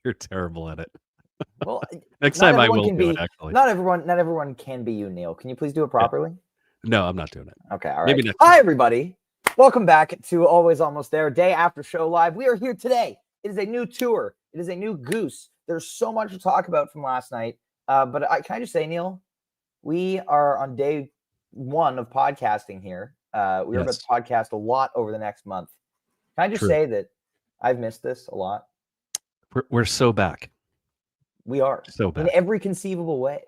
You're terrible at it. Well, Next time I will do it, actually. Not everyone can be you, Neil. Can you please do it properly? No, I'm not doing it. Okay, all right. Maybe next Hi, time. everybody. Welcome back to Always Almost There, day after show live. We are here today. It is a new tour. It is a new Goose. There's so much to talk about from last night. But can I just say, Neil, we are on day one of podcasting here. We're about to podcast a lot over the next month. Can I just say that I've missed this a lot? We're so back. We are. So back. In every conceivable way.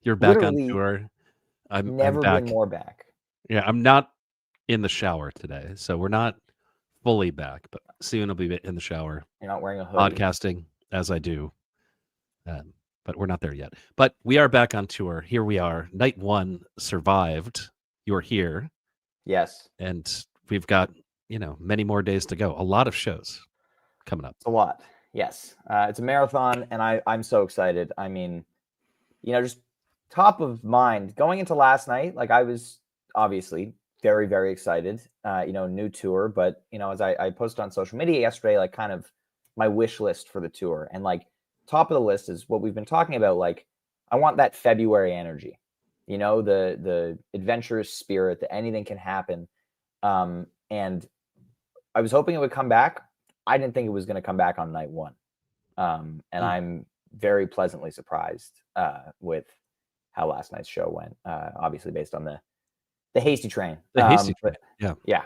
You're back on tour. I'm back. Been more back. Yeah, I'm not in the shower today, so we're not fully back, but soon I'll be in the shower. You're not wearing a hoodie. Podcasting as I do. But we're not there yet. But we are back on tour. Here we are. Night one survived. You're here. Yes. And we've got, many more days to go. A lot of shows coming up. It's a lot. Yes. It's a marathon, and I'm so excited. I mean, just top of mind going into last night, like I was obviously very, very excited, new tour. But, as I posted on social media yesterday, like kind of my wish list for the tour, and like top of the list is what we've been talking about. Like, I want that February energy, the adventurous spirit that anything can happen. And I was hoping it would come back. I didn't think it was going to come back on night one. And I'm very pleasantly surprised with how last night's show went, obviously based on the hasty train. The hasty train. Yeah.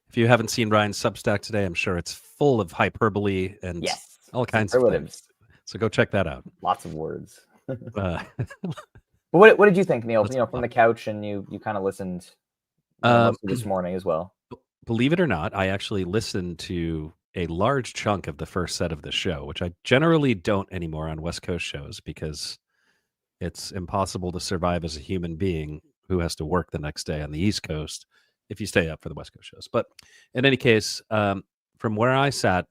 If you haven't seen Ryan's Substack today, I'm sure it's full of hyperbole and all kinds of things. So go check that out. Lots of words. But what did you think, Neil? From the couch, and you kind of listened this morning as well. Believe it or not, I actually listened to a large chunk of the first set of the show, which I generally don't anymore on West Coast shows because it's impossible to survive as a human being who has to work the next day on the East Coast if you stay up for the West Coast shows. But in any case, from where I sat,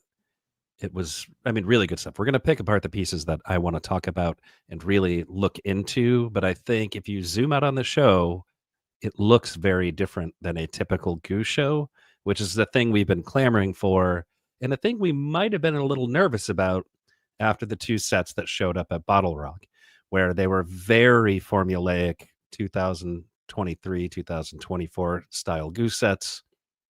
it was, really good stuff. We're going to pick apart the pieces that I want to talk about and really look into. But I think if you zoom out on the show, it looks very different than a typical Goose show, which is the thing we've been clamoring for. And the thing we might have been a little nervous about after the two sets that showed up at Bottle Rock, where they were very formulaic 2023, 2024 style Goose sets,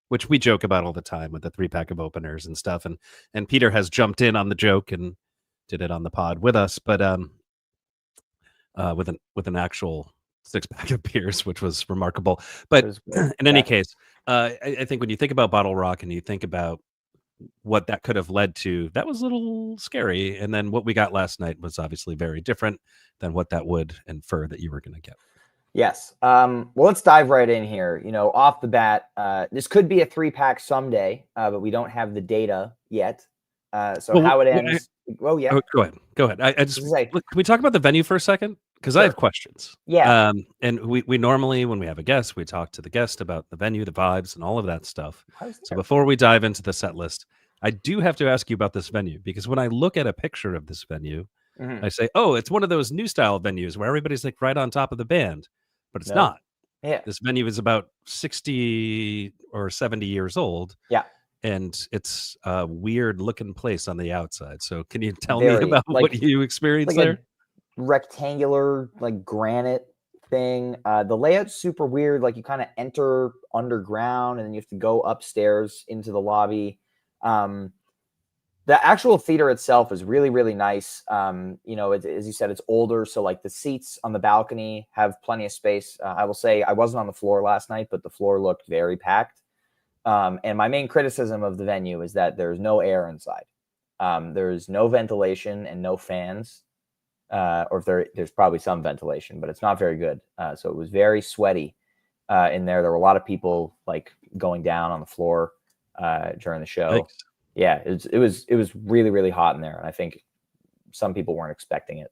which we joke about all the time with the 3-pack of openers and stuff. And Peter has jumped in on the joke and did it on the pod with us, but with an actual 6-pack of beers, which was remarkable. But in any case, I think when you think about Bottle Rock and you think about what that could have led to, that was a little scary. And then what we got last night was obviously very different than what that would infer that you were going to get. Yes. Well, let's dive right in here. Off the bat, this could be a 3-pack someday, but we don't have the data yet. How it ends. Go ahead. I just look, can we talk about the venue for a second? Because I have questions. Yeah. And we normally, when we have a guest, we talk to the guest about the venue, the vibes, and all of that stuff. So before we dive into the set list, I do have to ask you about this venue, because when I look at a picture of this venue, I say, oh, it's one of those new style venues where everybody's like right on top of the band, but it's not. Yeah. This venue is about 60 or 70 years old. Yeah. And it's a weird looking place on the outside. So can you tell me about what you experienced there? Rectangular, like granite thing. The layout's super weird. Like you kind of enter underground and then you have to go upstairs into the lobby. The actual theater itself is really, really nice. As you said, it's older. So like the seats on the balcony have plenty of space. I will say I wasn't on the floor last night, but the floor looked very packed. And my main criticism of the venue is that there's no air inside. There's no ventilation and no fans. Or if there's probably some ventilation, but it's not very good. So it was very sweaty in there. There were a lot of people like going down on the floor during the show. Thanks. Yeah, it was really, really hot in there. And I think some people weren't expecting it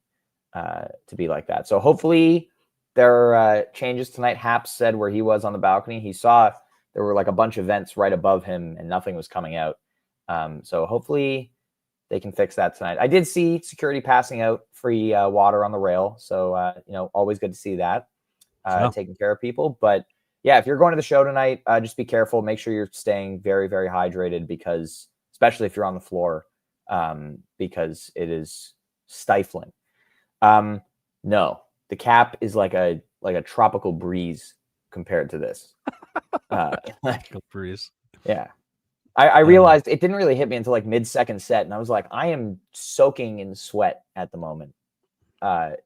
to be like that. So hopefully there are changes tonight. Haps said where he was on the balcony, he saw there were like a bunch of vents right above him and nothing was coming out. So hopefully they can fix that tonight. I did see security passing out free water on the rail. So, always good to see that taking care of people. But yeah, if you're going to the show tonight, just be careful. Make sure you're staying very, very hydrated because especially if you're on the floor, because it is stifling. No, the cap is like a tropical breeze compared to this. Tropical breeze. Yeah. I realized it didn't really hit me until like mid-second set, and I was like, I am soaking in sweat at the moment.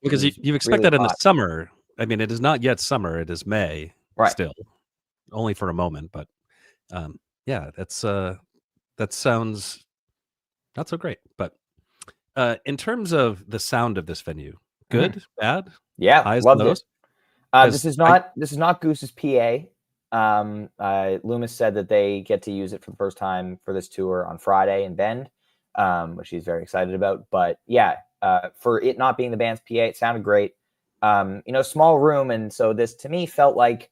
Because you expect really that in the hot. summer. I mean, it is not yet summer; it is May, Right. still, only for a moment. But yeah, that sounds not so great. But in terms of the sound of this venue, good, bad, Yeah, highs, loved lows. it. This is not Goose's PA. Loomis said that they get to use it for the first time for this tour on Friday in Bend, which he's very excited about. But yeah, for it not being the band's PA, it sounded great. Small room, and so this to me felt like,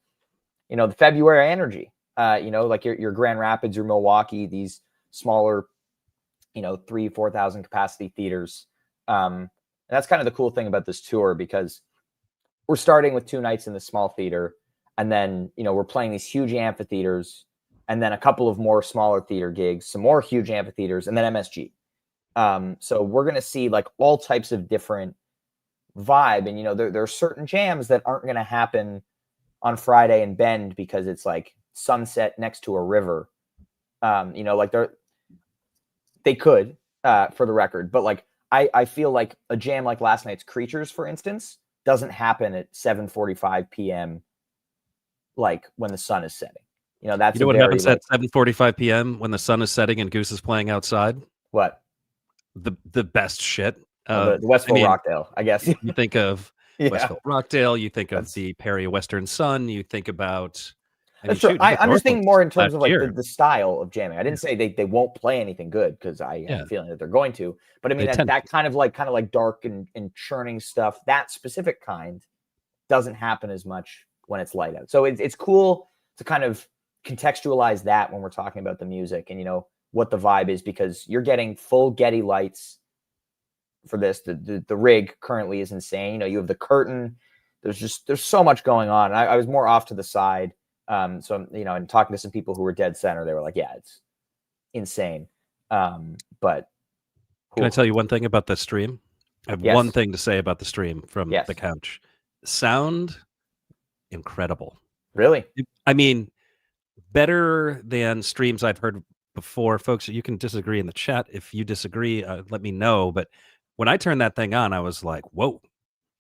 the February energy. Like your Grand Rapids, your Milwaukee, these smaller, 3,000-4,000 capacity theaters. And that's kind of the cool thing about this tour, because we're starting with 2 nights in the small theater. And then, we're playing these huge amphitheaters, and then a couple of more smaller theater gigs, some more huge amphitheaters, and then MSG. So we're going to see like all types of different vibe. And, there are certain jams that aren't going to happen on Friday in Bend because it's like sunset next to a river. Like they could, for the record, but like, I feel like a jam like last night's Creatures, for instance, doesn't happen at 7:45 p.m. like when the sun is setting. That's what happens at 7:45 p.m. when the sun is setting and Goose is playing outside? What? The best shit. The Westville Rockdale, I guess. You think of Westville Rockdale, you think of the Perry Western Sun, you think about. That's true. I'm just thinking more in terms of like the style of jamming. I didn't say they won't play anything good, because I have a feeling that they're going to. But I mean, that kind of like dark and churning stuff, that specific kind, doesn't happen as much when it's light out. So it's cool to kind of contextualize that when we're talking about the music and what the vibe is, because you're getting full Getty lights for this. The rig currently is insane. You have the curtain. There's so much going on. I was more off to the side. So and talking to some people who were dead center, they were like, yeah, it's insane. But can I tell you one thing about the stream? I have one thing to say about the stream from the couch. Sound incredible. Really? I mean, better than streams I've heard before. Folks, you can disagree in the chat. If you disagree, let me know. But when I turned that thing on, I was like, whoa.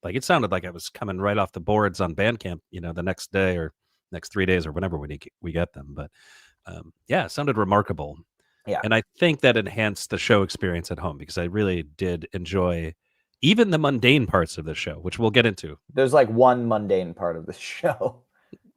Like, it sounded like I was coming right off the boards on Bandcamp, the next day or next 3 days or whenever we get them. But yeah, it sounded remarkable. Yeah. And I think that enhanced the show experience at home, because I really did enjoy even the mundane parts of the show, which we'll get into. There's like one mundane part of the show.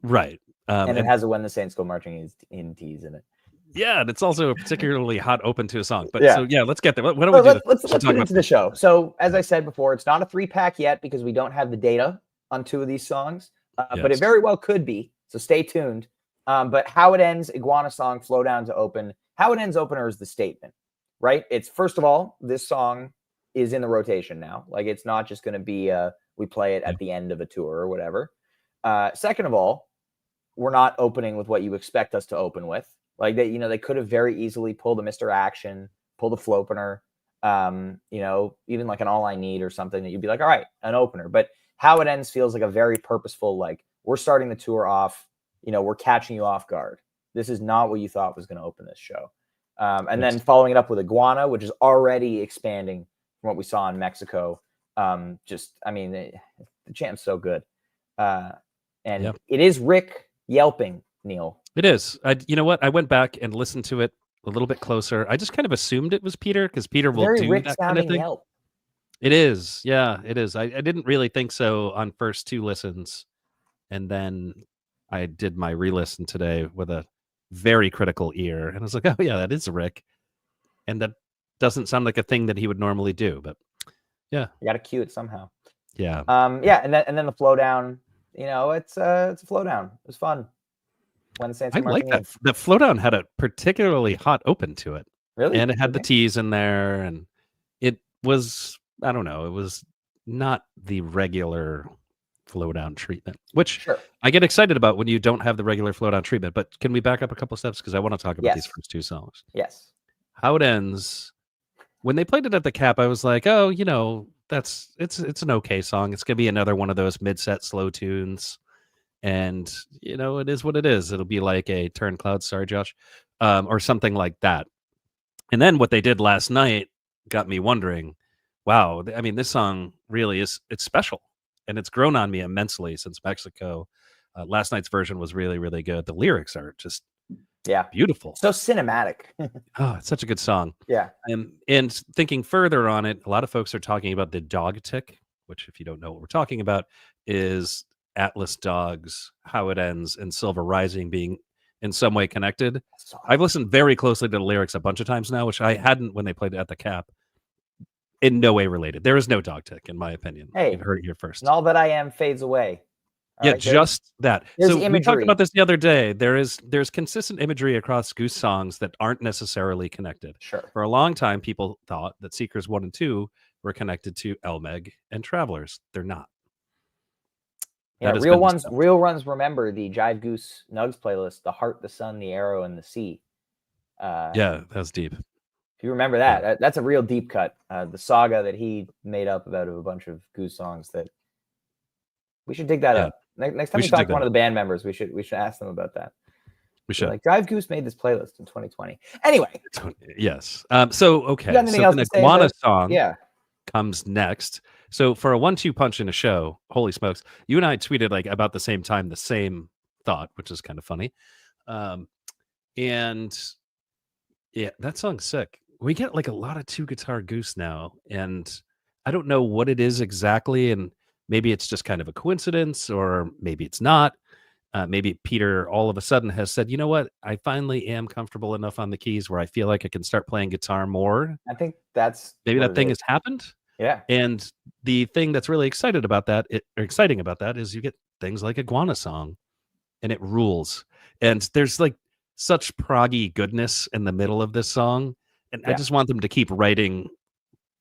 Right. And it has a When the Saints Go Marching in tease in it. Yeah, and it's also a particularly hot open to a song. But so yeah, let's get there. Why don't we do let's get into the show. So as I said before, it's not a 3-pack yet because we don't have the data on 2 of these songs, but it very well could be. So stay tuned. But How It Ends, Iguana Song, Flow Down to Open. How It Ends opener is the statement, right? It's, first of all, this song is in the rotation now. Like, it's not just going to be we play it at the end of a tour or whatever. Second of all, we're not opening with what you expect us to open with. Like, they could have very easily pulled a Mr. Action, pulled a Flopener, even like an All I Need or something that you'd be like, all right, an opener. But How It Ends feels like a very purposeful, like, we're starting the tour off, we're catching you off guard. This is not what you thought was going to open this show. And then following it up with Iguana, which is already expanding from what we saw in Mexico. The jam's so good. It is Rick yelping, Neil. It is. You know what? I went back and listened to it a little bit closer. I just kind of assumed it was Peter, because Peter will do Rick that kind of thing. Yelp. It is. Yeah, it is. I didn't really think so on first 2 listens. And then I did my re-listen today with a very critical ear. And I was like, oh, yeah, that is Rick. And that doesn't sound like a thing that he would normally do. But yeah. You got to cue it somehow. Yeah. And then the flow down, it's a flow down. It was fun. When the Saints I like that. The flow down had a particularly hot open to it. Really? And it had the teas in there. And it was, I don't know, it was not the regular flow down treatment, which I get excited about when you don't have the regular flow down treatment. But can we back up a couple steps? Because I want to talk about these first 2 songs. Yes. How It Ends when they played it at the Cap, I was like, oh, it's an okay song. It's gonna be another one of those mid-set slow tunes, and it is what it is. It'll be like a Turn Cloud, sorry, Josh, or something like that. And then what they did last night got me wondering, wow, I mean, this song really it's special, and it's grown on me immensely since Mexico. Last night's version was really, really good. The lyrics are just beautiful. So cinematic. Oh, it's such a good song. Yeah. And thinking further on it, a lot of folks are talking about the dog tick, which, if you don't know what we're talking about, is Atlas Dogs, How It Ends, and Silver Rising being in some way connected. I've listened very closely to the lyrics a bunch of times now, which I hadn't when they played it at the Cap. In no way related. There is no dog tick, in my opinion. Hey, you've heard it here first. And all that I am fades away. Yeah, right, just that. So imagery. We talked about this the other day. There's consistent imagery across Goose songs that aren't necessarily connected. Sure. For a long time, people thought that Seekers 1 and 2 were connected to Elmeg and Travelers. They're not. Yeah, real ones remember the Jive Goose Nugs playlist, the Heart, the Sun, the Arrow, and the Sea. Yeah, that was deep. If you remember that, that's a real deep cut. The saga that he made up about a bunch of Goose songs that we should dig that up. Next time we talk to one of the band members, we should ask them about that. We should. Like, Jive Goose made this playlist in 2020. Anyway. Yes. So the Iguana song comes next. So for a 1-2 punch in a show, holy smokes, you and I tweeted like about the same time, the same thought, which is kind of funny. And yeah, that song's sick. We get like a lot of 2-guitar Goose now, and I don't know what it is exactly, and maybe it's just kind of a coincidence, or maybe it's not. Maybe Peter all of a sudden has said, you know what, I finally am comfortable enough on the keys where I feel like I can start playing guitar more. I think that's maybe that thing has happened. Yeah. And the thing that's really exciting about that is you get things like Iguana Song, and it rules. And there's like such proggy goodness in the middle of this song. And I just want them to keep writing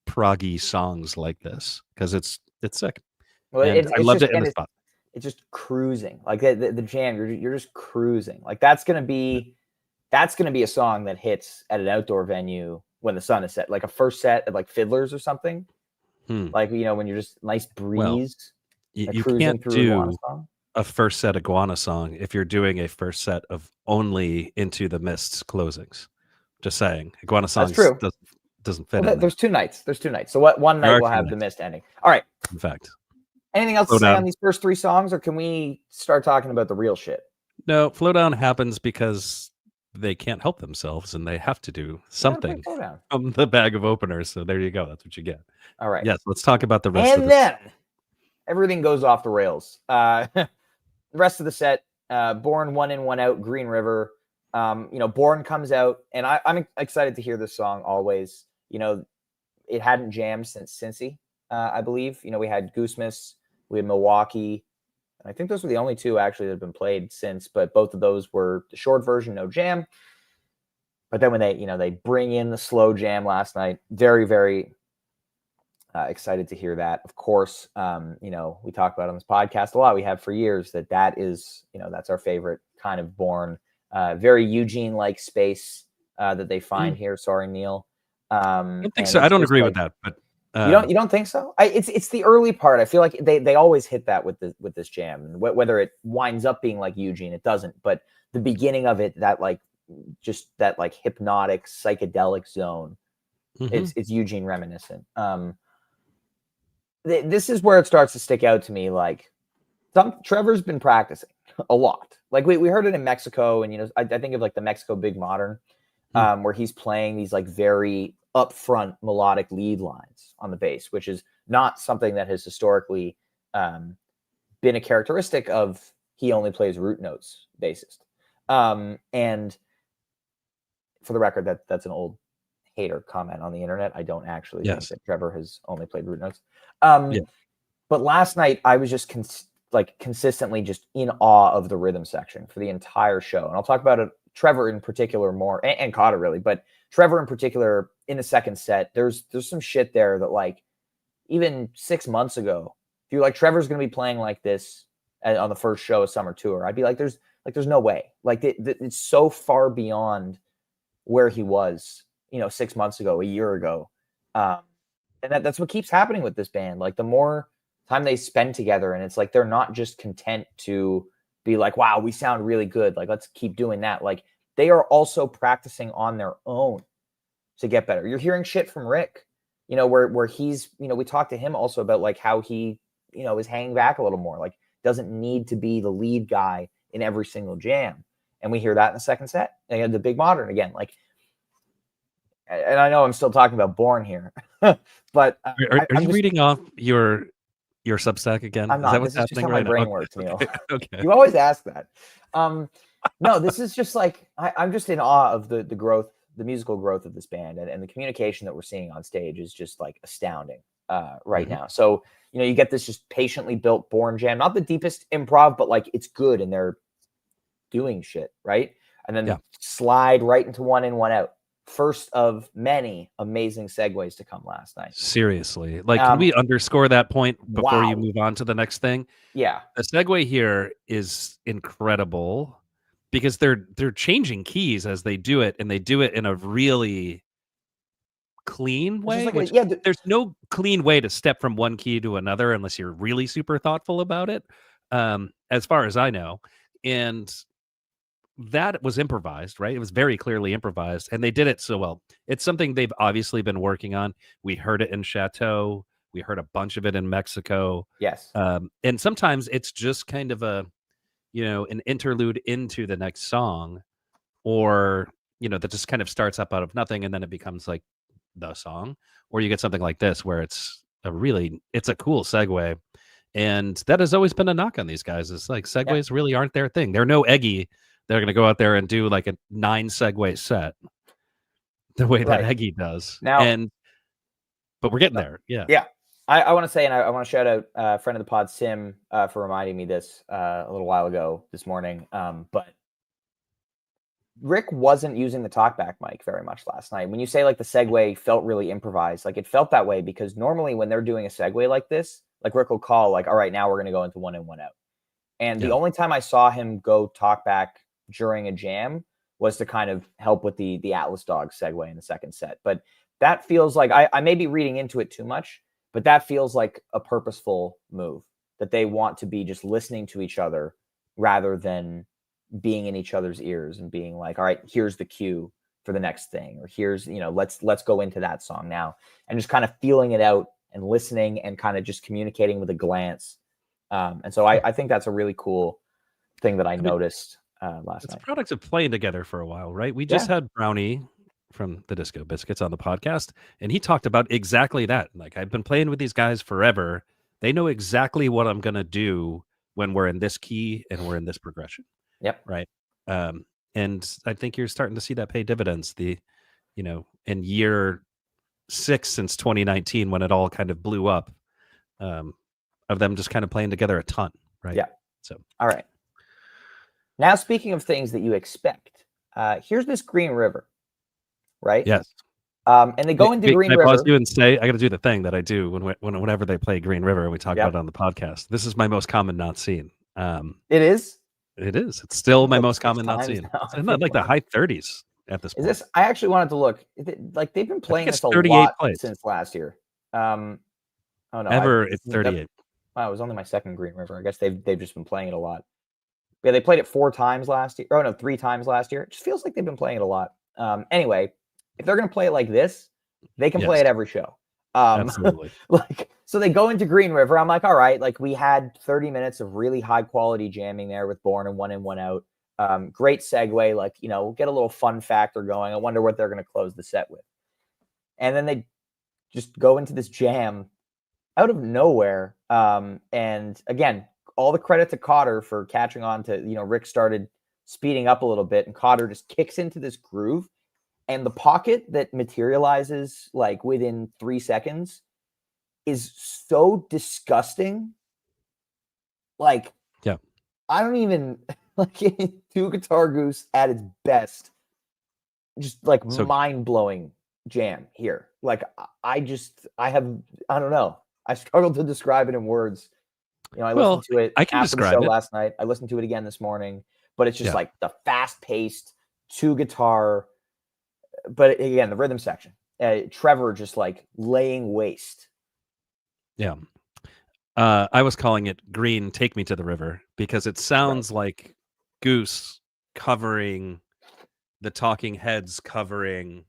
proggy songs like this because it's sick. Well, I loved it in the spot. It's just cruising. Like the jam, you're just cruising. Like that's gonna be a song that hits at an outdoor venue when the sun is set, like a first set at like Fiddlers or something. Like, when you're just nice breeze. Well, you can't do a first set Iguana Song if you're doing a first set of only Into the Mist's closings. Just saying, Iguana Song doesn't fit. Well, there's 2 nights. So what one night we'll have the Mist ending. All right. In fact, anything else to say on these first 3 songs, or can we start talking about the real shit? No, Flow Down happens because they can't help themselves and they have to do something from the bag of openers. So there you go. That's what you get. All right. Yes, let's talk about the rest of this. And then everything goes off the rails. The rest of the set, Born 1 In, 1 Out, Green River. Born comes out, and I'm excited to hear this song always. It hadn't jammed since Cincy, I believe. We had Goosemas, we had Milwaukee. I think those were the only 2 actually that have been played since, but both of those were the short version, no jam. But then when they bring in the slow jam last night, very, very excited to hear that. Of course, we talk about on this podcast a lot. We have for years that is, that's our favorite kind of Born, very Eugene-like space that they find here. Sorry, Neil. I don't think so. I don't agree with that, but you don't think so? It's the early part. I feel like they always hit that with this jam, and whether it winds up being like Eugene, it doesn't. But the beginning of it, that hypnotic psychedelic zone, it's Eugene reminiscent. This is where it starts to stick out to me. Like Trevor's been practicing a lot. Like we heard it in Mexico, and I think of like the Mexico Big Modern, where he's playing these like very upfront melodic lead lines on the bass, which is not something that has historically been a characteristic of he only plays root notes bassist. And for the record, that's an old hater comment on the internet. I don't actually think that Trevor has only played root notes. But last night I was just consistently just in awe of the rhythm section for the entire show. And I'll talk about it, Trevor in particular more, and Cotta really, but Trevor in particular in the second set, there's some shit there that like even 6 months ago, if you're like Trevor's going to be playing like this on the first show of Summer Tour, I'd be like, there's no way. Like it's so far beyond where he was, 6 months ago, a year ago, And that's what keeps happening with this band. Like the more time they spend together, and it's like they're not just content to be like, wow, we sound really good, like let's keep doing that. Like they are also practicing on their own to get better. You're hearing shit from Rick, where he's, we talked to him also about like how he, is hanging back a little more, like doesn't need to be the lead guy in every single jam. And we hear that in the second set. They had the Big Modern again, like, and I know I'm still talking about Born here, but Are you reading off your Substack again? I'm Is that not. what's This is just happening how my right now? brain Okay, works, Neil. okay. You always ask that. No, this is just like I'm just in awe of the growth, the musical growth of this band, and the communication that we're seeing on stage is just like astounding right now. So you get this just patiently built Born jam, not the deepest improv, but like it's good and they're doing shit right, and then slide right into One In One Out. First of many amazing segues to come last night. Seriously, like, can we underscore that point before you Wow. move on to the next thing? Yeah. The segue here is incredible because they're changing keys as they do it, and they do it in a really clean way, Like which there's no clean way to step from one key to another unless you're really super thoughtful about it, as far as I know. And that was improvised, right? It was very clearly improvised, and they did it so well. It's something they've obviously been working on. We heard it in Chateau. We heard a bunch of it in Mexico. Yes. And sometimes it's just kind of an interlude into the next song, or, that just kind of starts up out of nothing, and then it becomes like the song. Or you get something like this where it's a cool segue. And that has always been a knock on these guys. It's like segues really aren't their thing. They're no Eggy. They're going to go out there and do like a 9 segue set the way that Eggy does. Now, but we're getting there. Yeah. Yeah. I want to say, and I want to shout out friend of the pod, Sim, for reminding me this a little while ago this morning. But Rick wasn't using the talkback mic very much last night. When you say like the segue felt really improvised, like it felt that way because normally when they're doing a segue like this, like Rick will call like, all right, now we're going to go into One In One Out. And the only time I saw him go talkback during a jam was to kind of help with the Atlas Dog segue in the second set. But that feels like I may be reading into it too much, but that feels like a purposeful move that they want to be just listening to each other rather than being in each other's ears and being like, all right, here's the cue for the next thing, or here's, let's go into that song now, and just kind of feeling it out and listening and kind of just communicating with a glance. And so I think that's a really cool thing that I noticed last night. It's a product of playing together for a while, right? We just had Brownie from the Disco Biscuits on the podcast, and he talked about exactly that. Like, I've been playing with these guys forever. They know exactly what I'm going to do when we're in this key and we're in this progression. Yep. Right. And I think you're starting to see that pay dividends. In year 6 since 2019, when it all kind of blew up, of them just kind of playing together a ton. Right. Yeah. So, all right. Now, speaking of things that you expect, here's this Green River, right? Yes. And they go into Green River. I pause you and say, I got to do the thing that I do whenever they play Green River and we talk about it on the podcast. This is my most common not seen. It is? It is. It's still my most common not seen. It's in like the high 30s at this point. I actually wanted to look. Like they've been playing this a lot since last year. Oh no, it's 38. Wow, it was only my second Green River. I guess they've just been playing it a lot. Yeah, they played it 4 times last year. Oh no, 3 times last year. It just feels like they've been playing it a lot. Anyway, if they're gonna play it like this, they can play it every show. Absolutely. So they go into Green River. I'm like, all right, like we had 30 minutes of really high quality jamming there with Born and One In One Out. Great segue, like, get a little fun factor going. I wonder what they're going to close the set with. And then they just go into this jam out of nowhere. And again, all the credit to Cotter for catching on to, Rick started speeding up a little bit and Cotter just kicks into this groove. And the pocket that materializes like within 3 seconds is so disgusting. Like, I don't even like 2 Guitar Goose at its best. Just like mind-blowing jam here. Like I don't know. I struggled to describe it in words. I listened to it after the show last night. I listened to it again this morning, but it's just like the fast-paced 2 guitar. But again, the rhythm section, Trevor just like laying waste. Yeah. I was calling it Green Take Me to the River because it sounds like Goose covering the Talking Heads covering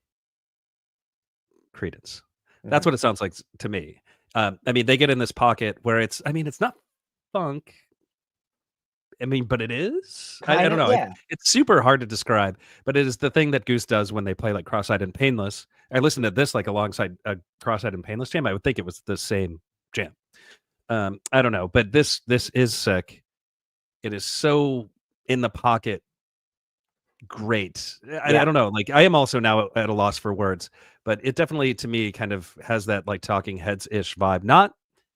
Creedence. That's what it sounds like to me. I mean, they get in this pocket where it's not funk. I mean, but it is. I don't know. Yeah. It's super hard to describe, but it is the thing that Goose does when they play like Cross-Eyed and Painless. I listened to this like alongside a Cross-Eyed and Painless jam. I would think it was the same jam. I don't know, but this is sick. It is so in the pocket. Great. I don't know. Like I am also now at a loss for words, but it definitely to me kind of has that like Talking Heads ish vibe. Not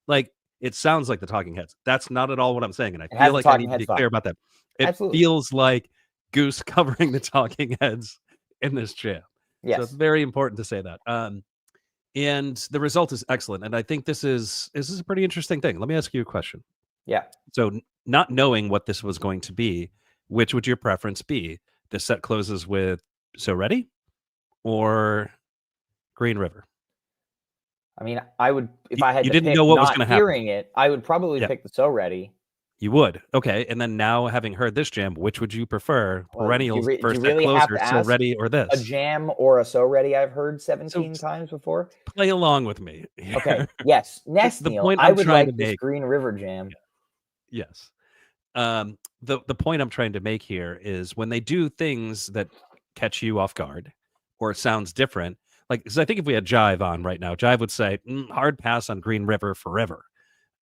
like it sounds like the Talking Heads. That's not at all what I'm saying, and I feel like I need to be clear about that. It Absolutely. feels like Goose covering the Talking Heads in this jam. Yes. So it's very important to say that. And the result is excellent. And I think this is a pretty interesting thing. Let me ask you a question. Yeah. So not knowing what this was going to be, which would your preference be? The set closes with So Ready or Green River? I mean, I would, if I had You to didn't pick know what was not gonna happen. hearing it, I would probably pick the So Ready. You would. Okay. And then now having heard this jam, which would you prefer? Well, Perennials do you first set really have closer, to So ask Ready, or this? a jam or a So Ready I've heard So 17 times before? play along with me here. Okay. Yes. Next, The Neil, point I I'm would trying to like this make. Green River jam. Yes. The point I'm trying to make here is when they do things that catch you off guard or it sounds different, like, because I think if we had Jive on right now, Jive would say, hard pass on Green River forever.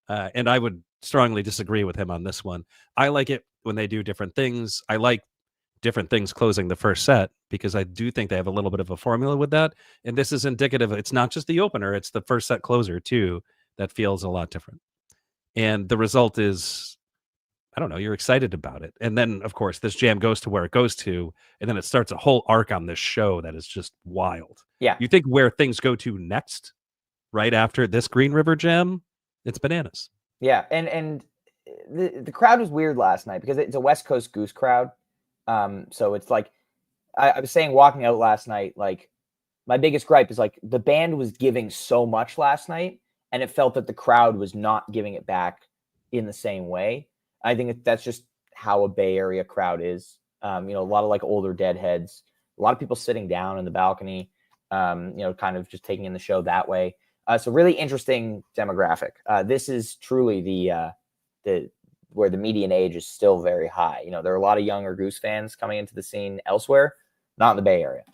And I would strongly disagree with him on this one. I like it when they do different things. I like different things closing the first set because I do think they have a little bit of a formula with that. And this is indicative. It's not just the opener, it's the first set closer too that feels a lot different. And the result is, I don't know, you're excited about it. And then, of course, this jam goes to where it goes to, and then it starts a whole arc on this show that is just wild. Yeah. You think where things go to next, right after this Green River jam, it's bananas. Yeah. And the crowd was weird last night because it's a West Coast Goose crowd. So it's like, I was saying walking out last night, like my biggest gripe is like the band was giving so much last night and it felt that the crowd was not giving it back in the same way. I think that's just how a Bay Area crowd is. A lot of like older deadheads, a lot of people sitting down in the balcony, kind of just taking in the show that way. So really interesting demographic. This is truly the where the median age is still very high. There are a lot of younger Goose fans coming into the scene elsewhere, not in the Bay Area.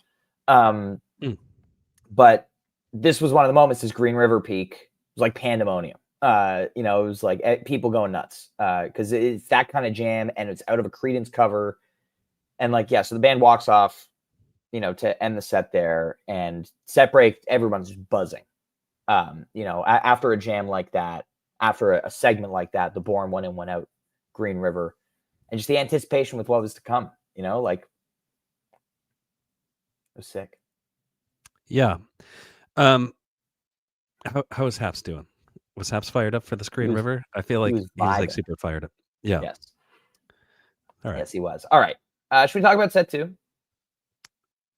But this was one of the moments. This Green River peak was like pandemonium. It was like people going nuts because it's that kind of jam and it's out of a Creedence cover. And so the band walks off, to end the set there, and set break, everyone's just buzzing. After a jam like that, after a segment like that, the Born One In, One Out, Green River, and just the anticipation with what was to come, it was sick. Yeah. How is Haps doing? Was Haps fired up for this Green River? I feel like he was like super fired up. Yeah. Yes. All right. Yes, he was. All right. Should we talk about set two?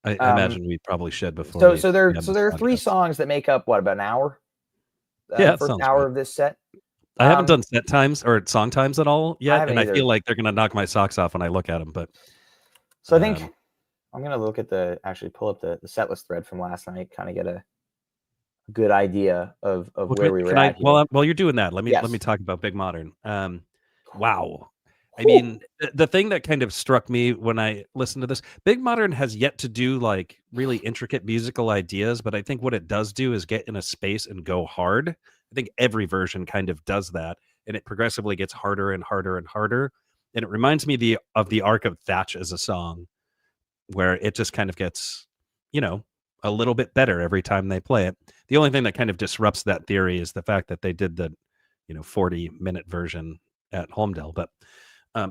I imagine we probably should before. So there are 3 songs that make up about an hour. First hour of this set. I haven't done set times or song times at all yet, and either. I feel like they're gonna knock my socks off when I look at them. But so I think I'm gonna look at pull up the set list thread from last night, kind of get a good idea of where we were at. While you're doing that, let me talk about Big Modern. Wow. I mean, the thing that kind of struck me when I listened to this, Big Modern has yet to do like really intricate musical ideas, but I think what it does do is get in a space and go hard. I think every version kind of does that, and it progressively gets harder and harder and harder. And it reminds me of the arc of Thatch as a song, where it just kind of gets, a little bit better every time they play it. The only thing that kind of disrupts that theory is the fact that they did the, 40-minute version at Holmdel. But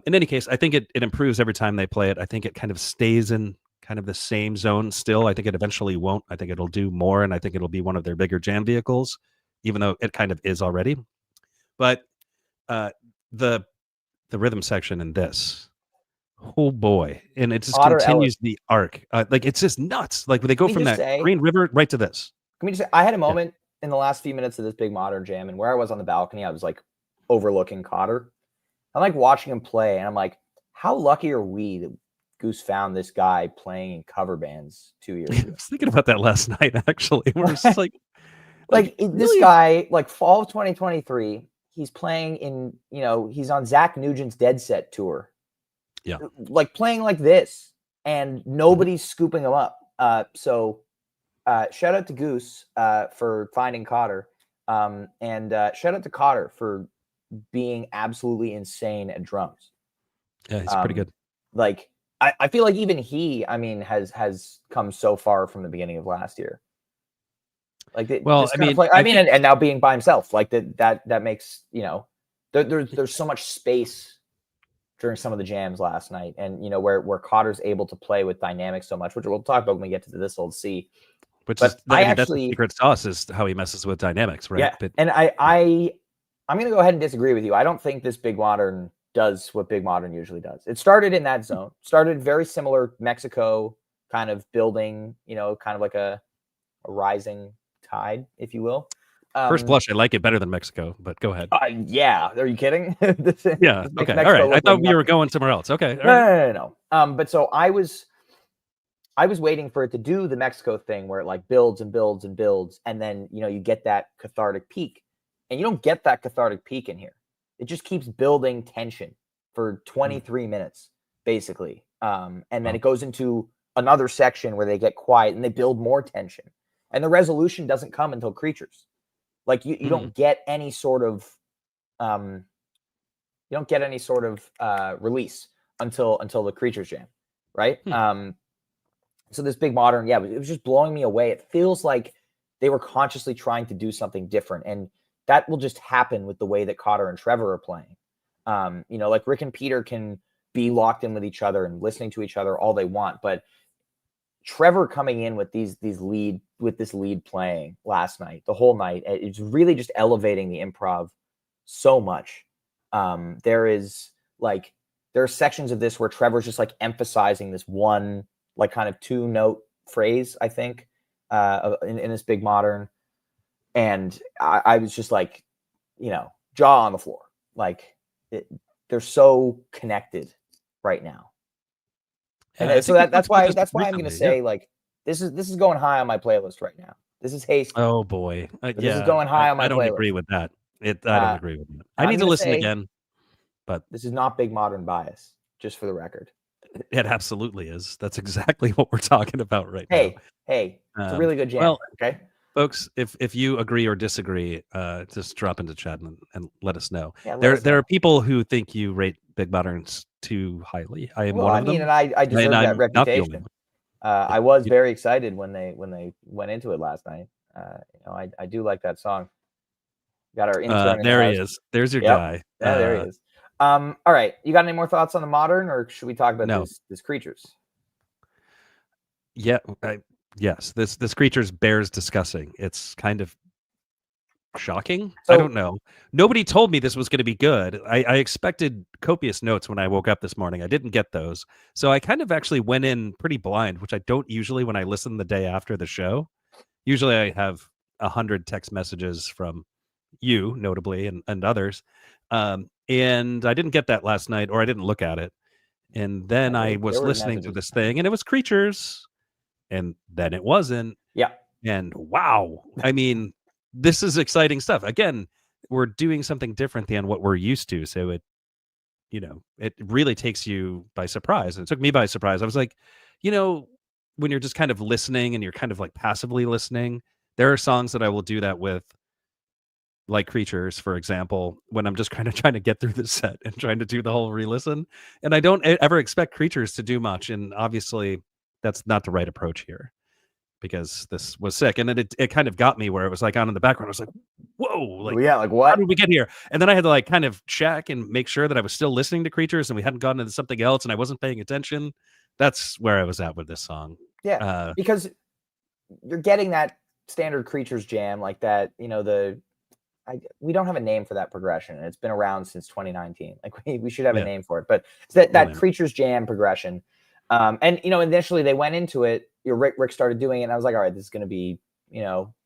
in any case, I think it improves every time they play it. I think it kind of stays in kind of the same zone still. I think it eventually won't. I think it'll do more, and I think it'll be one of their bigger jam vehicles, even though it kind of is already. But the rhythm section in this, Oh boy, and it just Otter Ellis. continues the arc. Like it's just nuts. Like they go Let me from just that say, Green River right to this. let me just say, I had a Yeah. moment in the last few minutes of this Big Modern Jam, and where I was on the balcony, I was like overlooking Cotter. I'm like watching him play, and I'm like, how lucky are we that Goose found this guy playing in cover bands 2 years I ago? was thinking about that last night. Actually, we're just like This really. guy, like fall of 2023, he's playing in, he's on Zach Nugent's Dead Set tour, Yeah. like playing like this, and nobody's scooping him up. So shout out to Goose for finding Cotter, and shout out to Cotter for being absolutely insane at drums. Yeah, he's pretty good. Like I feel like even he, I mean, has come so far from the beginning of last year. Like Well, this I kind of mean, play. I I mean, think and now being by himself, like that makes there's so much space during some of the jams last night, and where Cotter's able to play with dynamics so much, which we'll talk about when we get to this old C. which is, But I I mean, that's the actually, secret sauce is how he messes with dynamics, right? yeah, But and yeah. I'm gonna go ahead and disagree with you. I don't think this Big Modern does what Big Modern usually does. It started in that zone, started very similar Mexico kind of building, kind of like a rising tide, if you will. First blush, I like it better than Mexico, but go ahead. Yeah, are you kidding? this Yeah. makes Okay. All Mexico right. I look like thought we were nothing. going somewhere else. Okay. All right. No. But so I was waiting for it to do the Mexico thing where it like builds and builds and builds, and then you get that cathartic peak, and you don't get that cathartic peak in here. It just keeps building tension for 23 minutes basically, and then it goes into another section where they get quiet and they build more tension, and the resolution doesn't come until Creatures. Like you don't get any sort of release until the Creatures jam, right? So this Big Modern, yeah, it was just blowing me away. It feels like they were consciously trying to do something different, and that will just happen with the way that Cotter and Trevor are playing. Like Rick and Peter can be locked in with each other and listening to each other all they want, but Trevor coming in with this lead playing last night, the whole night, it's really just elevating the improv so much. There are sections of this where Trevor's just like emphasizing this one like kind of 2-note phrase, I think, in this Big Modern, and I was just like, jaw on the floor. Like they're so connected right now. Yeah, And so that's why I'm going to recently. Yeah. say like this is going high on my playlist right now. This is hasty. Oh boy. But this is Yeah. going high on I my don't playlist. agree with that. I don't agree with that. I I'm need to going to listen say again, but this is not Big Modern bias, just for the record. it absolutely is. That's exactly what we're talking about right Hey, now. it's a really good jam. Well, Okay, folks, if you agree or disagree, just drop into chat and let us know. yeah, There are people who think you rate Big Moderns too highly. I am well, one I of mean, them, and I and deserve that I'm not the only reputation. one. I was very excited when they went into it last night. I do like that song. Got our intern in the There he house. is. There's your Yep. guy. Yeah, there he is. All right, you got any more thoughts on the Modern, or should we talk about No. this Creatures? Yeah. Yes. This creature's bears discussing. It's kind of shocking. I don't know. Nobody told me this was going to be good. I expected copious notes when I woke up this morning. I didn't get those. So I kind of actually went in pretty blind, which I don't usually when I listen the day after the show. Usually I have 100 text messages from you, notably, and others. And I didn't get that last night, or I didn't look at it. And then I was were listening to messages. this thing, and it was Creatures, and then it wasn't. Yeah. And wow, I mean, this is exciting stuff. Again, we're doing something different than what we're used to. So it really takes you by surprise. And it took me by surprise. I was like, when you're just kind of listening and you're kind of like passively listening, there are songs that I will do that with, like Creatures, for example, when I'm just kind of trying to get through the set and trying to do the whole re-listen. And I don't ever expect Creatures to do much. And obviously that's not the right approach here, because this was sick. And then it kind of got me where it was like on in the background. I was like, whoa, like, yeah, like how what? did we get here? And then I had to like kind of check and make sure that I was still listening to Creatures and we hadn't gotten into something else and I wasn't paying attention. That's where I was at with this song. Yeah, because you're getting that standard Creatures jam like that, we don't have a name for that progression, and it's been around since 2019. Like we should have a Yeah. name for it, but it's that No name. Creatures Jam progression. And initially they went into it. Rick started doing it, and I was like, all right, this is going to be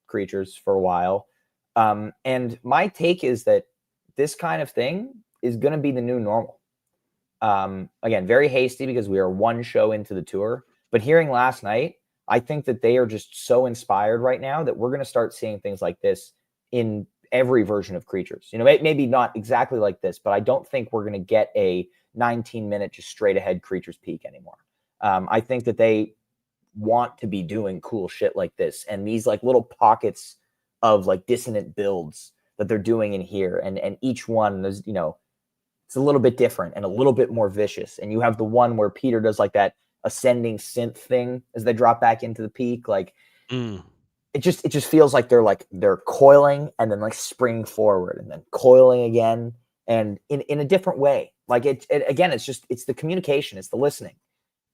Creatures for a while. And my take is that this kind of thing is going to be the new normal. Again, very hasty because we are one show into the tour, but hearing last night, I think that they are just so inspired right now that we're going to start seeing things like this in every version of Creatures. Maybe not exactly like this, but I don't think we're going to get a 19-minute just straight ahead Creatures peak anymore. I think that they want to be doing cool shit like this, and these like little pockets of like dissonant builds that they're doing in here, and each one is it's a little bit different and a little bit more vicious. And you have the one where Peter does like that ascending synth thing as they drop back into the peak. Like it just feels like they're coiling and then like springing forward and then coiling again, and in a different way. Like it again, it's the communication, it's the listening.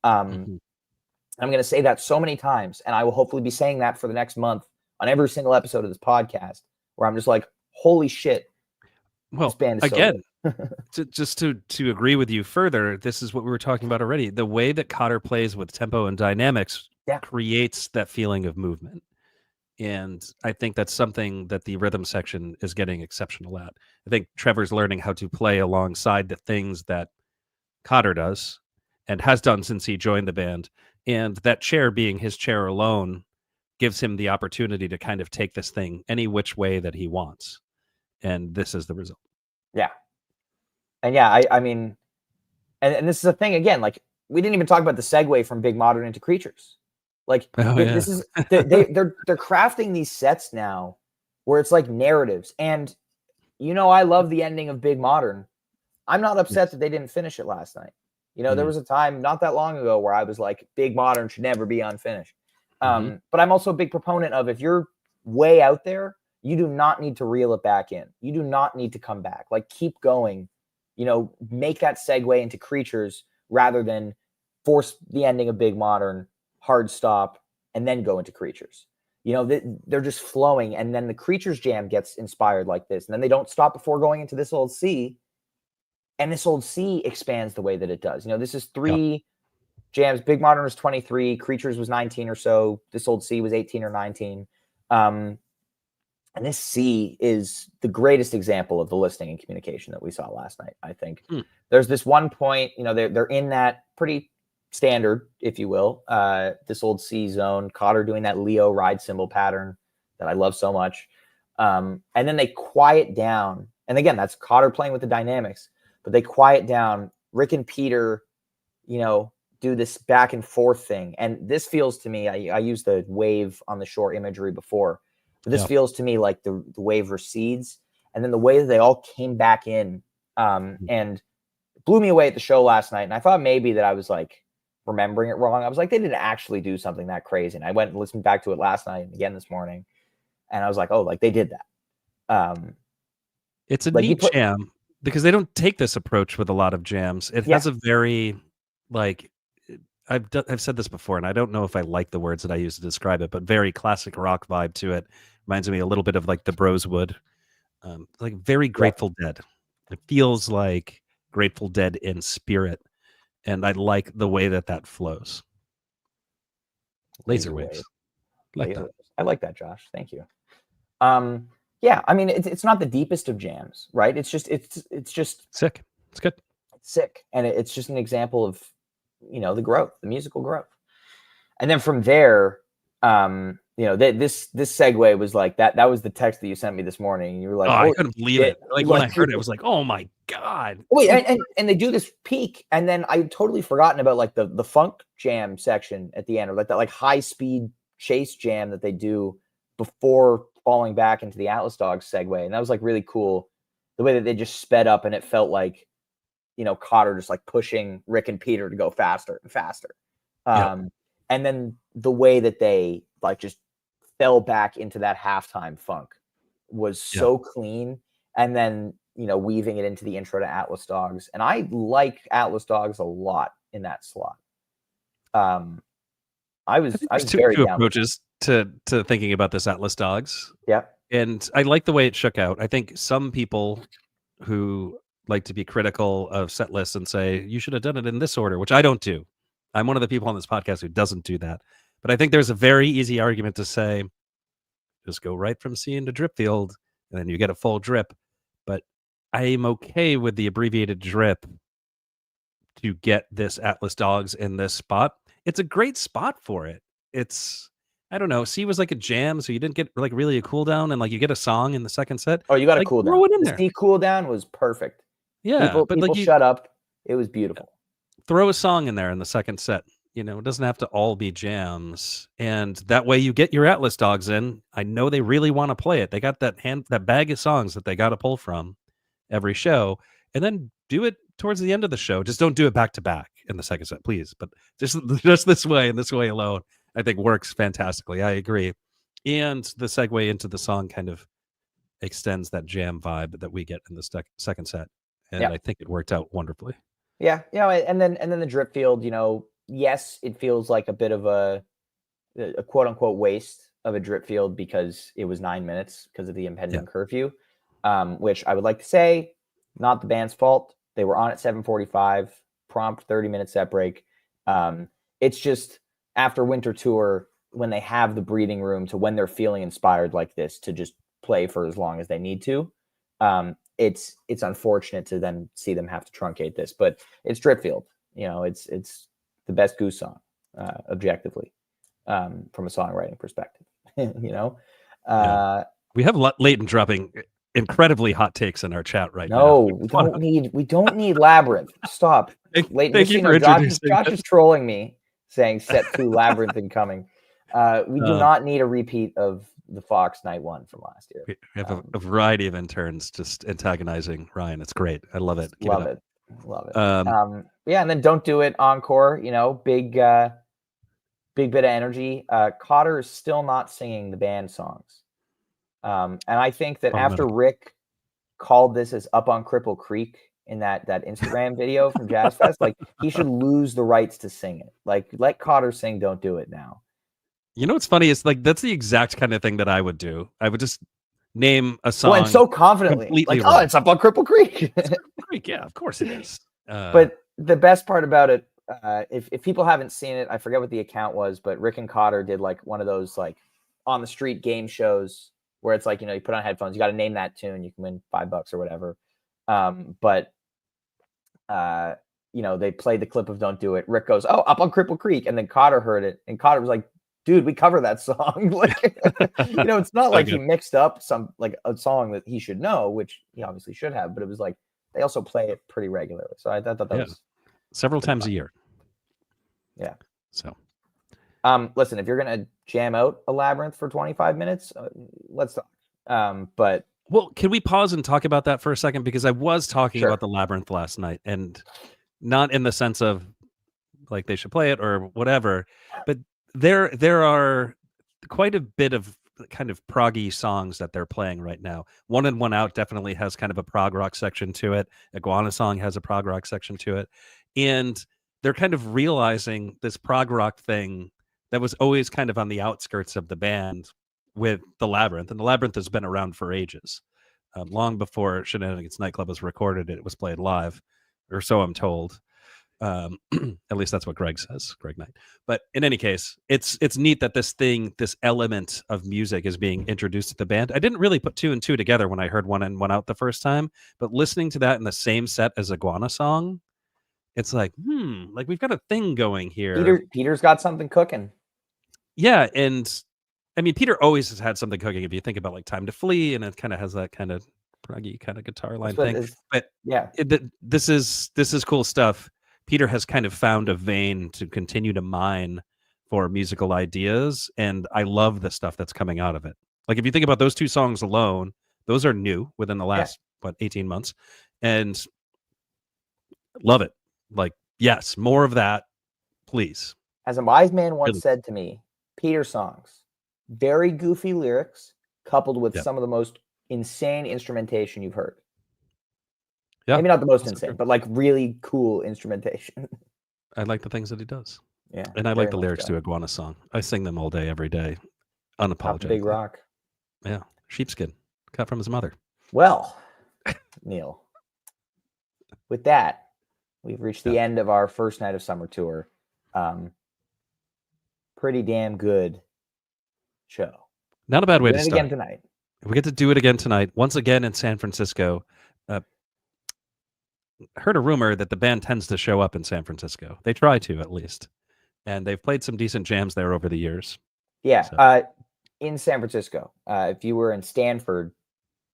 I'm going to say that so many times, and I will hopefully be saying that for the next month on every single episode of this podcast, where I'm just like, holy shit. Well, this band is again, so to agree with you further, this is what we were talking about already. The way that Cotter plays with tempo and dynamics creates that feeling of movement. And I think that's something that the rhythm section is getting exceptional at. I think Trevor's learning how to play alongside the things that Cotter does and has done since he joined the band. And that chair being his chair alone gives him the opportunity to kind of take this thing any which way that he wants. And this is the result. Yeah. And yeah, I mean, and this is a thing again, like we didn't even talk about the segue from Big Modern into Creatures. Like this is they're crafting these sets now where it's like narratives. And I love the ending of Big Modern. I'm not upset that they didn't finish it last night. There was a time not that long ago where I was like, Big Modern should never be unfinished. But I'm also a big proponent of, if you're way out there, you do not need to reel it back in. You do not need to come back. Like, keep going. Make that segue into Creatures rather than force the ending of Big Modern, hard stop, and then go into Creatures. They're just flowing, and then the Creatures jam gets inspired like this, and then they don't stop before going into This Old Sea. And This Old Sea expands the way that it does. This is 3 jams. Big Modern was 23. Creatures was 19 or so. This Old Sea was 18 or 19. And this sea is the greatest example of the listening and communication that we saw last night, I think. There's this one point, they're in that pretty standard, if you will, This Old Sea zone. Cotter doing that Leo ride cymbal pattern that I love so much. And then they quiet down. And again, that's Cotter playing with the dynamics. But they quiet down. Rick and Peter, do this back and forth thing. And this feels to me, I used the wave on the shore imagery before, but this feels to me like the wave recedes. And then the way that they all came back in and blew me away at the show last night. And I thought maybe that I was like remembering it wrong. I was like, they didn't actually do something that crazy. And I went and listened back to it last night and again this morning. And I was like, oh, like they did that. It's a neat jam, because they don't take this approach with a lot of jams. It has a very, like, I've said this before, and I don't know if I like the words that I use to describe it, but very classic rock vibe to it. Reminds me a little bit of like the Bros would, like very Grateful Dead. It feels like Grateful Dead in spirit, and I like the way that flows. Laser waves. Like that. I like that, Josh. Thank you. Yeah, I mean, it's not the deepest of jams, right? It's just sick. It's good. It's sick, and it's just an example of the growth, the musical growth. And then from there, this segue was like that. That was the text that you sent me this morning. And you were like, I couldn't believe it. Like when I heard it, I was like, oh my god. Wait, and they do this peak, and then I totally forgotten about like the funk jam section at the end, or like that like high speed chase jam that they do before falling back into the Atlas Dogs segue. And that was like really cool, the way that they just sped up, and it felt like Cotter just like pushing Rick and Peter to go faster and faster. And then the way that they like just fell back into that halftime funk was so clean. And then, weaving it into the intro to Atlas Dogs. And I like Atlas Dogs a lot in that slot. I was two approaches to thinking about this Atlas Dogs. Yeah. And I like the way it shook out. I think some people who like to be critical of set lists and say you should have done it in this order, which I don't do. I'm one of the people on this podcast who doesn't do that. But I think there's a very easy argument to say just go right from C into drip field and then you get a full drip. But I'm okay with the abbreviated drip to get this Atlas Dogs in this spot. It's a great spot for it. It's I don't know. C was like a jam, so you didn't get like really a cooldown, and like you get a song in the second set. Oh, you got a Like cooldown. throw it in The there. C cooldown was perfect. Yeah, but People like you shut up. It was beautiful. throw a song in there in the second set. You know, it doesn't have to all be jams, and that way you get your Atlas Dogs in. I know they really want to play it. They got that bag of songs that they got to pull from every show, and then do it towards the end of the show. Just don't do it back to back in the second set, please. But just this way and this way alone, I think works fantastically. I agree. And the segue into the song kind of extends that jam vibe that we get in the second set. And I think it worked out wonderfully. Yeah. And then the drip field, yes, it feels like a bit of a quote unquote waste of a drip field because it was 9 minutes because of the impending curfew, which I would like to say, not the band's fault. They were on at 7:45, prompt 30-minute set break. It's just after Winter Tour, when they have the breathing room to when they're feeling inspired like this to just play for as long as they need to. It's unfortunate to then see them have to truncate this, but it's drip field. It's the best Goose song, objectively, from a songwriting perspective. We have Leighton dropping incredibly hot takes in our chat right now. No, we don't need Labyrinth. Stop. Leighton, thank you for introducing Josh is trolling me, saying set 2 Labyrinth incoming. We do not need a repeat of the Fox night 1 from last year. We have a variety of interns just antagonizing Ryan. It's great. I love it. Love it. Yeah, and then Don't Do It encore. Big bit of energy. Cotter is still not singing the band songs. And I think that after Rick called this as Up on Cripple Creek in that Instagram video from Jazz Fest, like he should lose the rights to sing it. Like let Cotter sing Don't Do It now. You know what's funny? It's like that's the exact kind of thing that I would do. I would just name a song and so confidently, like, wrong. Oh, it's Up on Cripple Creek. Creek, yeah, of course it is. But the best part about it, if people haven't seen it, I forget what the account was, but Rick and Cotter did like one of those like on the street game shows where it's like, you put on headphones, you got to name that tune, you can win $5 or whatever. But they played the clip of Don't Do It. Rick goes, "Oh, Up on Cripple Creek," and then Cotter heard it, and Cotter was like, "Dude, we cover that song." Like, it's not like he mixed up some like a song that he should know, which he obviously should have, but it was like they also play it pretty regularly. So I thought that was several times a year. Yeah. So, listen, if you're gonna jam out a Labyrinth for 25 minutes, let's talk. But well, can we pause and talk about that for a second? Because I was talking about the Labyrinth last night, and not in the sense of like they should play it or whatever, but there are quite a bit of kind of proggy songs that they're playing right now. One In, One Out definitely has kind of a prog rock section to it. Iguana Song has a prog rock section to it. And they're kind of realizing this prog rock thing that was always kind of on the outskirts of the band with the Labyrinth. And the Labyrinth has been around for ages. Long before Shenanigans Nightclub was recorded, it was played live, or so I'm told. At least that's what Greg says, Greg Knight. But in any case, it's neat that this element of music is being introduced to the band. I didn't really put 2 and 2 together when I heard One In, One Out the first time, but listening to that in the same set as Iguana Song, it's like, like we've got a thing going here. Peter's got something cooking. Yeah, and I mean, Peter always has had something cooking. If you think about like Time to Flee, and it kind of has that kind of proggy kind of guitar line thing. But yeah, this is cool stuff. Peter has kind of found a vein to continue to mine for musical ideas, and I love the stuff that's coming out of it. Like if you think about those 2 songs alone, those are new within the last 18 months, and love it. Like, yes, more of that, please. As a wise man once said to me, Peter songs, very goofy lyrics coupled with some of the most insane instrumentation you've heard. Yeah, maybe not the most insane, but like really cool instrumentation. I like the things that he does. Yeah, and I like the lyrics to Iguana Song. I sing them all day, every day, unapologetically. Big Rock. Yeah, sheepskin cut from his mother. Well, Neil, with that, we've reached the end of our first night of summer tour. Pretty damn good show. Not a bad way to Doing it start. again tonight. We get to do it again tonight, once again in San Francisco. Heard a rumor that the band tends to show up in San Francisco. They try to, at least. And they've played some decent jams there over the years. Yeah. So. In San Francisco. If you were in Stanford,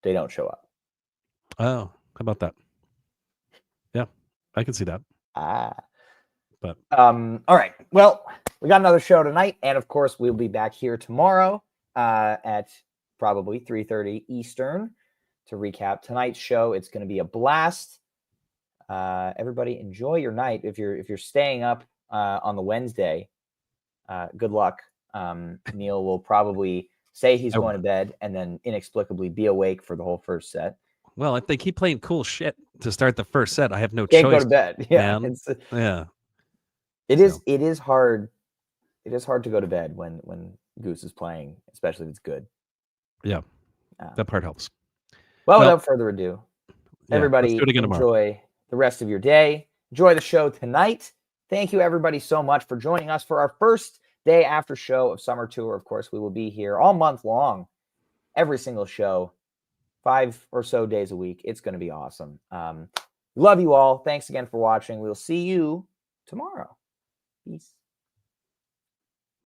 they don't show up. Oh, how about that? Yeah, I can see that. But all right. Well, we got another show tonight, and of course, we'll be back here tomorrow at probably 3:30 Eastern to recap tonight's show. It's going to be a blast. Everybody, enjoy your night. If you're staying up on the Wednesday, good luck. Neil will probably say he's going to bed and then inexplicably be awake for the whole first set. Well, if they keep playing cool shit to start the first set, I have no Can't choice. Go to bed. Yeah, man. Yeah. It is hard. It is hard to go to bed when Goose is playing, especially if it's good. Yeah, that part helps. Well, without further ado, everybody enjoy tomorrow. The rest of your day. Enjoy the show tonight. Thank you, everybody, so much for joining us for our first day after show of Summer Tour. Of course, we will be here all month long, every single show, 5 or so days a week. It's going to be awesome. Love you all. Thanks again for watching. We'll see you tomorrow. Peace.